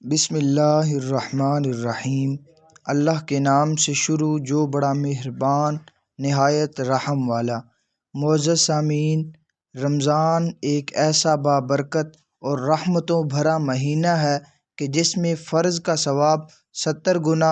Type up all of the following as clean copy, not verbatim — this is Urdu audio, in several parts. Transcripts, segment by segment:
بسم اللہ الرحمن الرحیم۔ اللہ کے نام سے شروع جو بڑا مہربان نہایت رحم والا۔ معزز سامعین، رمضان ایک ایسا بابرکت اور رحمتوں بھرا مہینہ ہے کہ جس میں فرض کا ثواب 70 گنا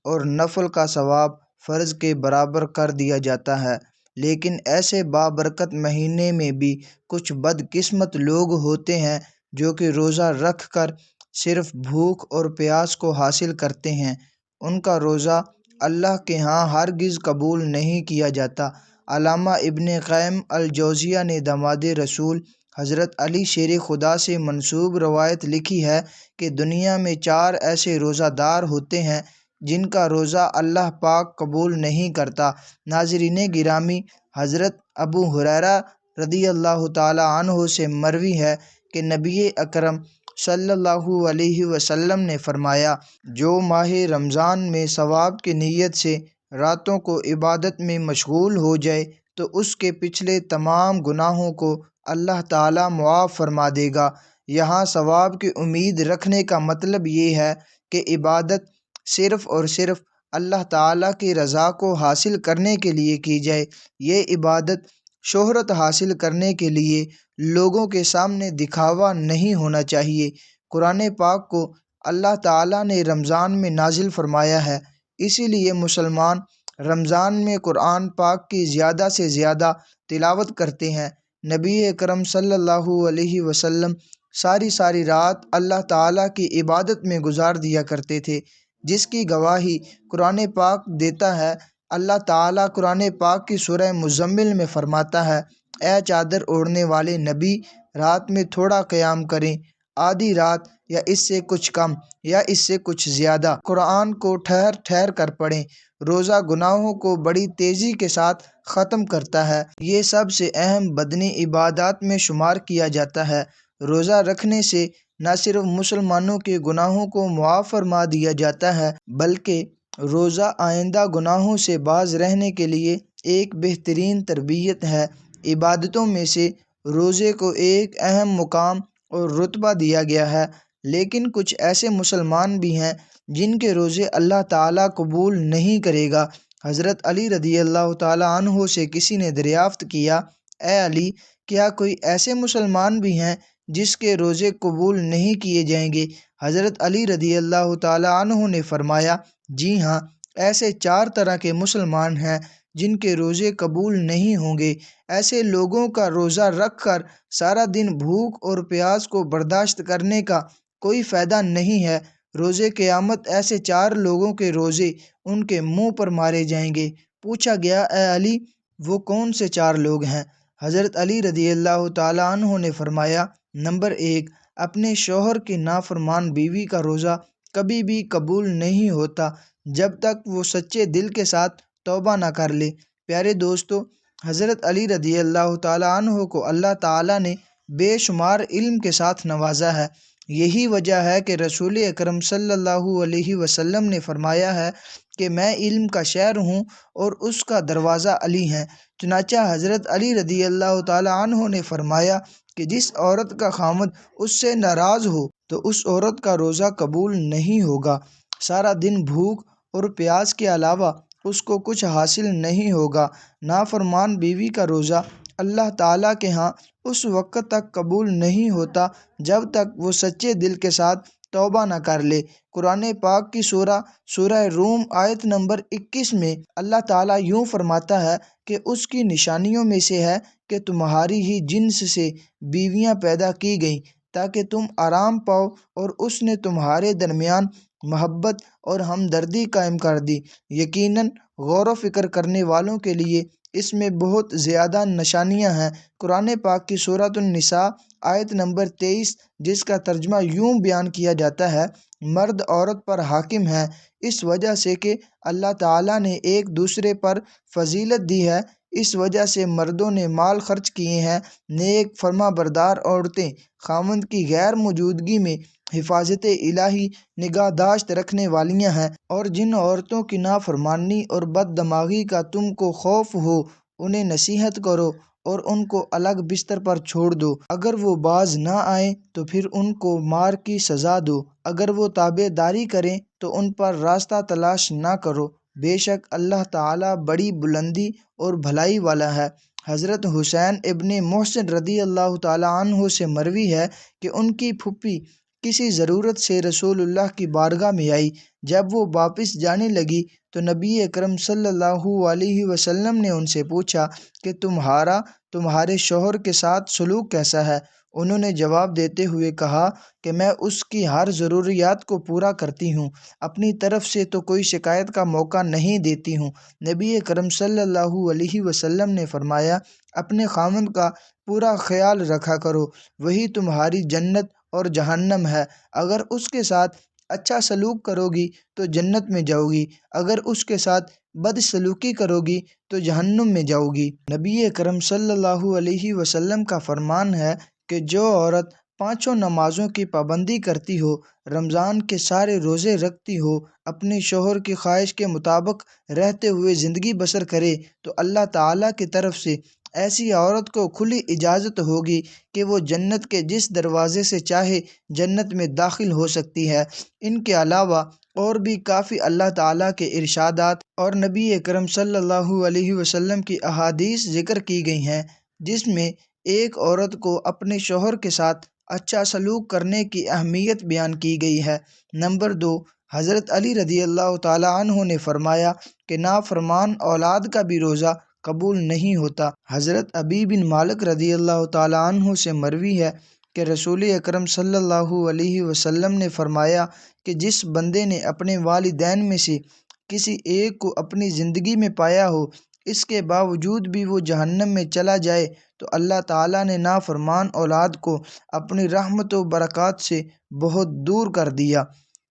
اور نفل کا ثواب فرض کے برابر کر دیا جاتا ہے۔ لیکن ایسے بابرکت مہینے میں بھی کچھ بدقسمت لوگ ہوتے ہیں جو کہ روزہ رکھ کر صرف بھوک اور پیاس کو حاصل کرتے ہیں۔ ان کا روزہ اللہ کے ہاں ہرگز قبول نہیں کیا جاتا۔ علامہ ابن قیم الجوزیہ نے داماد رسول حضرت علی شیر خدا سے منسوب روایت لکھی ہے کہ دنیا میں 4 ایسے روزہ دار ہوتے ہیں جن کا روزہ اللہ پاک قبول نہیں کرتا۔ ناظرین گرامی، حضرت ابو ہریرہ رضی اللہ تعالی عنہ سے مروی ہے کہ نبی اکرم صلی اللہ علیہ وسلم نے فرمایا، جو ماہ رمضان میں ثواب کی نیت سے راتوں کو عبادت میں مشغول ہو جائے تو اس کے پچھلے تمام گناہوں کو اللہ تعالیٰ معاف فرما دے گا۔ یہاں ثواب کی امید رکھنے کا مطلب یہ ہے کہ عبادت صرف اور صرف اللہ تعالیٰ کی رضا کو حاصل کرنے کے لیے کی جائے۔ یہ عبادت شہرت حاصل کرنے کے لیے لوگوں کے سامنے دکھاوا نہیں ہونا چاہیے۔ قرآن پاک کو اللہ تعالیٰ نے رمضان میں نازل فرمایا ہے، اسی لیے مسلمان رمضان میں قرآن پاک کی زیادہ سے زیادہ تلاوت کرتے ہیں۔ نبی اکرم صلی اللہ علیہ وسلم ساری رات اللہ تعالیٰ کی عبادت میں گزار دیا کرتے تھے، جس کی گواہی قرآن پاک دیتا ہے۔ اللہ تعالیٰ قرآن پاک کی سورہ مزمل میں فرماتا ہے، اے چادر اوڑھنے والے نبی، رات میں تھوڑا قیام کریں، آدھی رات یا اس سے کچھ کم یا اس سے کچھ زیادہ۔ قرآن کو ٹھہر ٹھہر کر پڑھیں۔ روزہ گناہوں کو بڑی تیزی کے ساتھ ختم کرتا ہے۔ یہ سب سے اہم بدنی عبادات میں شمار کیا جاتا ہے۔ روزہ رکھنے سے نہ صرف مسلمانوں کے گناہوں کو معاف فرما دیا جاتا ہے بلکہ روزہ آئندہ گناہوں سے باز رہنے کے لیے ایک بہترین تربیت ہے۔ عبادتوں میں سے روزے کو ایک اہم مقام اور رتبہ دیا گیا ہے، لیکن کچھ ایسے مسلمان بھی ہیں جن کے روزے اللہ تعالیٰ قبول نہیں کرے گا۔ حضرت علی رضی اللہ تعالیٰ عنہ سے کسی نے دریافت کیا، اے علی، کیا کوئی ایسے مسلمان بھی ہیں جس کے روزے قبول نہیں کیے جائیں گے؟ حضرت علی رضی اللہ تعالیٰ عنہ نے فرمایا، جی ہاں، ایسے 4 طرح کے مسلمان ہیں جن کے روزے قبول نہیں ہوں گے۔ ایسے لوگوں کا روزہ رکھ کر سارا دن بھوک اور پیاس کو برداشت کرنے کا کوئی فائدہ نہیں ہے۔ روزے قیامت ایسے 4 لوگوں کے روزے ان کے منہ پر مارے جائیں گے۔ پوچھا گیا، اے علی، وہ کون سے 4 لوگ ہیں؟ حضرت علی رضی اللہ تعالیٰ عنہ نے فرمایا، نمبر 1، اپنے شوہر کی نافرمان بیوی کا روزہ کبھی بھی قبول نہیں ہوتا جب تک وہ سچے دل کے ساتھ توبہ نہ کر لے۔ پیارے دوستو، حضرت علی رضی اللہ تعالیٰ عنہ کو اللہ تعالیٰ نے بے شمار علم کے ساتھ نوازا ہے۔ یہی وجہ ہے کہ رسول اکرم صلی اللہ علیہ وسلم نے فرمایا ہے کہ میں علم کا شہر ہوں اور اس کا دروازہ علی ہے۔ چنانچہ حضرت علی رضی اللہ تعالیٰ عنہ نے فرمایا کہ جس عورت کا خاوند اس سے ناراض ہو تو اس عورت کا روزہ قبول نہیں ہوگا۔ سارا دن بھوک اور پیاس کے علاوہ اس کو کچھ حاصل نہیں ہوگا۔ نافرمان بیوی کا روزہ اللہ تعالیٰ کے ہاں اس وقت تک قبول نہیں ہوتا جب تک وہ سچے دل کے ساتھ توبہ نہ کر لے۔ قرآن پاک کی سورہ روم آیت نمبر 21 میں اللہ تعالیٰ یوں فرماتا ہے کہ اس کی نشانیوں میں سے ہے کہ تمہاری ہی جنس سے بیویاں پیدا کی گئیں تاکہ تم آرام پاؤ، اور اس نے تمہارے درمیان محبت اور ہمدردی قائم کر دی۔ یقیناً غور و فکر کرنے والوں کے لیے اس میں بہت زیادہ نشانیاں ہیں۔ قرآن پاک کی سورۃ النساء آیت نمبر 23، جس کا ترجمہ یوں بیان کیا جاتا ہے، مرد عورت پر حاکم ہے اس وجہ سے کہ اللہ تعالیٰ نے ایک دوسرے پر فضیلت دی ہے، اس وجہ سے مردوں نے مال خرچ کیے ہیں۔ نیک فرما بردار عورتیں خاوند کی غیر موجودگی میں حفاظت الہی نگہداشت رکھنے والیاں ہیں، اور جن عورتوں کی نافرمانی اور بد دماغی کا تم کو خوف ہو انہیں نصیحت کرو اور ان کو الگ بستر پر چھوڑ دو۔ اگر وہ باز نہ آئیں تو پھر ان کو مار کی سزا دو۔ اگر وہ تابع داری کریں تو ان پر راستہ تلاش نہ کرو۔ بے شک اللہ تعالیٰ بڑی بلندی اور بھلائی والا ہے۔ حضرت حسین ابن محسن رضی اللہ تعالیٰ عنہ سے مروی ہے کہ ان کی پھوپھی کسی ضرورت سے رسول اللہ کی بارگاہ میں آئی۔ جب وہ واپس جانے لگی تو نبی اکرم صلی اللہ علیہ وسلم نے ان سے پوچھا کہ تمہارے شوہر کے ساتھ سلوک کیسا ہے؟ انہوں نے جواب دیتے ہوئے کہا کہ میں اس کی ہر ضروریات کو پورا کرتی ہوں، اپنی طرف سے تو کوئی شکایت کا موقع نہیں دیتی ہوں۔ نبی اکرم صلی اللہ علیہ وسلم نے فرمایا، اپنے خاوند کا پورا خیال رکھا کرو، وہی تمہاری جنت اور جہنم ہے۔ اگر اس کے ساتھ اچھا سلوک کرو گی تو جنت میں جاؤ گی، اگر اس کے ساتھ بد سلوکی کرو گی تو جہنم میں جاؤ گی۔ نبی اکرم صلی اللہ علیہ وسلم کا فرمان ہے کہ جو عورت پانچوں نمازوں کی پابندی کرتی ہو، رمضان کے سارے روزے رکھتی ہو، اپنے شوہر کی خواہش کے مطابق رہتے ہوئے زندگی بسر کرے تو اللہ تعالیٰ کی طرف سے ایسی عورت کو کھلی اجازت ہوگی کہ وہ جنت کے جس دروازے سے چاہے جنت میں داخل ہو سکتی ہے۔ ان کے علاوہ اور بھی کافی اللہ تعالیٰ کے ارشادات اور نبی اکرم صلی اللہ علیہ وسلم کی احادیث ذکر کی گئی ہیں، جس میں ایک عورت کو اپنے شوہر کے ساتھ اچھا سلوک کرنے کی اہمیت بیان کی گئی ہے۔ نمبر 2، حضرت علی رضی اللہ تعالیٰ عنہ نے فرمایا کہ نافرمان اولاد کا بھی روزہ قبول نہیں ہوتا۔ حضرت ابی بن مالک رضی اللہ تعالیٰ عنہ سے مروی ہے کہ رسول اکرم صلی اللہ علیہ وسلم نے فرمایا کہ جس بندے نے اپنے والدین میں سے کسی ایک کو اپنی زندگی میں پایا ہو، اس کے باوجود بھی وہ جہنم میں چلا جائے تو اللہ تعالیٰ نے نافرمان اولاد کو اپنی رحمت و برکات سے بہت دور کر دیا۔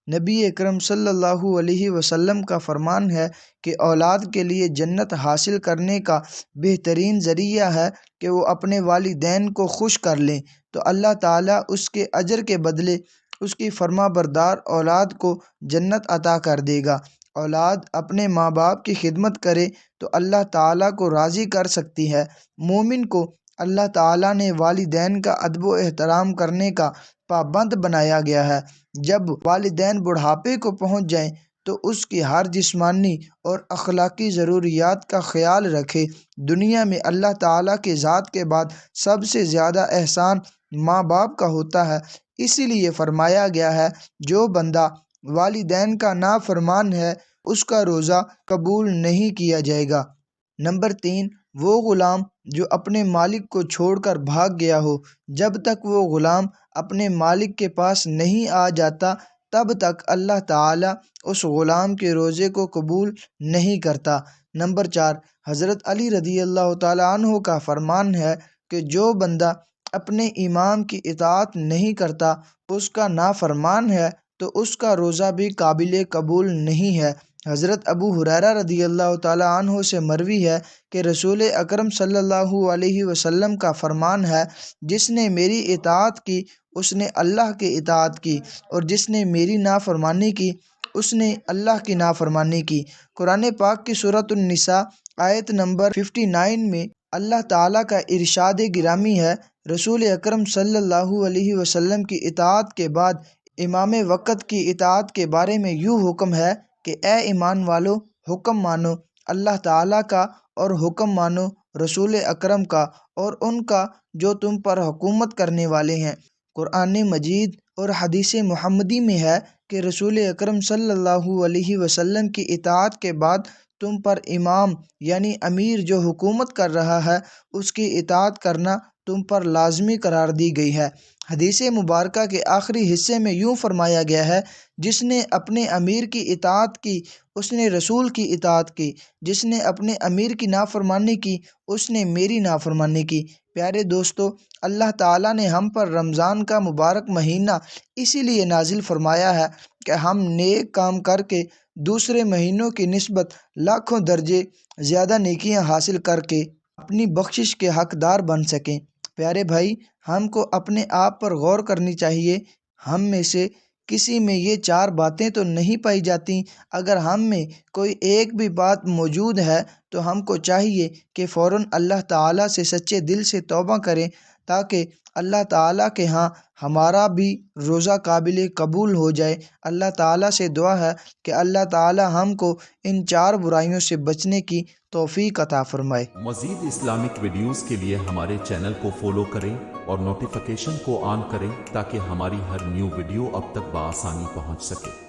نبی اکرم صلی اللہ علیہ وسلم کا فرمان ہے کہ اولاد کے لیے جنت حاصل کرنے کا بہترین ذریعہ ہے کہ وہ اپنے والدین کو خوش کر لیں، تو اللہ تعالیٰ اس کے اجر کے بدلے اس کی فرما بردار اولاد کو جنت عطا کر دے گا۔ اولاد اپنے ماں باپ کی خدمت کرے تو اللہ تعالیٰ کو راضی کر سکتی ہے۔ مومن کو اللہ تعالیٰ نے والدین کا ادب و احترام کرنے کا پابند بنایا گیا ہے۔ جب والدین بڑھاپے کو پہنچ جائیں تو اس کی ہر جسمانی اور اخلاقی ضروریات کا خیال رکھے۔ دنیا میں اللہ تعالیٰ کی ذات کے بعد سب سے زیادہ احسان ماں باپ کا ہوتا ہے، اسی لیے فرمایا گیا ہے جو بندہ والدین کا نافرمان ہے اس کا روزہ قبول نہیں کیا جائے گا۔ نمبر 3، وہ غلام جو اپنے مالک کو چھوڑ کر بھاگ گیا ہو، جب تک وہ غلام اپنے مالک کے پاس نہیں آ جاتا تب تک اللہ تعالیٰ اس غلام کے روزے کو قبول نہیں کرتا۔ نمبر 4، حضرت علی رضی اللہ تعالیٰ عنہ کا فرمان ہے کہ جو بندہ اپنے امام کی اطاعت نہیں کرتا، اس کا نافرمان ہے تو اس کا روزہ بھی قابل قبول نہیں ہے۔ حضرت ابو ہریرہ رضی اللہ تعالیٰ عنہ سے مروی ہے کہ رسول اکرم صلی اللہ علیہ وسلم کا فرمان ہے، جس نے میری اطاعت کی اس نے اللہ کی اطاعت کی، اور جس نے میری نافرمانی کی اس نے اللہ کی نافرمانی کی۔ قرآن پاک کی سورۃ النساء آیت نمبر 59 میں اللہ تعالیٰ کا ارشاد گرامی ہے، رسول اکرم صلی اللہ علیہ وسلم کی اطاعت کے بعد امام وقت کی اطاعت کے بارے میں یوں حکم ہے کہ اے ایمان والو، حکم مانو اللہ تعالیٰ کا اور حکم مانو رسول اکرم کا اور ان کا جو تم پر حکومت کرنے والے ہیں۔ قرآن مجید اور حدیث محمدی میں ہے کہ رسول اکرم صلی اللہ علیہ وسلم کی اطاعت کے بعد تم پر امام یعنی امیر جو حکومت کر رہا ہے اس کی اطاعت کرنا تم پر لازمی قرار دی گئی ہے۔ حدیث مبارکہ کے آخری حصے میں یوں فرمایا گیا ہے، جس نے اپنے امیر کی اطاعت کی اس نے رسول کی اطاعت کی، جس نے اپنے امیر کی نافرمانی کی اس نے میری نافرمانی کی۔ پیارے دوستو، اللہ تعالیٰ نے ہم پر رمضان کا مبارک مہینہ اسی لیے نازل فرمایا ہے کہ ہم نیک کام کر کے دوسرے مہینوں کی نسبت لاکھوں درجے زیادہ نیکیاں حاصل کر کے اپنی بخشش کے حقدار بن سکیں۔ پیارے بھائی، ہم کو اپنے آپ پر غور کرنی چاہیے، ہم میں سے کسی میں یہ 4 باتیں تو نہیں پائی جاتی؟ اگر ہم میں کوئی ایک بھی بات موجود ہے تو ہم کو چاہیے کہ فوراً اللہ تعالیٰ سے سچے دل سے توبہ کریں، تاکہ اللہ تعالیٰ کے ہاں ہمارا بھی روزہ قابل قبول ہو جائے۔ اللہ تعالیٰ سے دعا ہے کہ اللہ تعالیٰ ہم کو ان 4 برائیوں سے بچنے کی توفیق عطا فرمائے۔ مزید اسلامک ویڈیوز کے لیے ہمارے چینل کو فالو کریں اور نوٹیفیکیشن کو آن کریں تاکہ ہماری ہر نیو ویڈیو اب تک بآسانی پہنچ سکے۔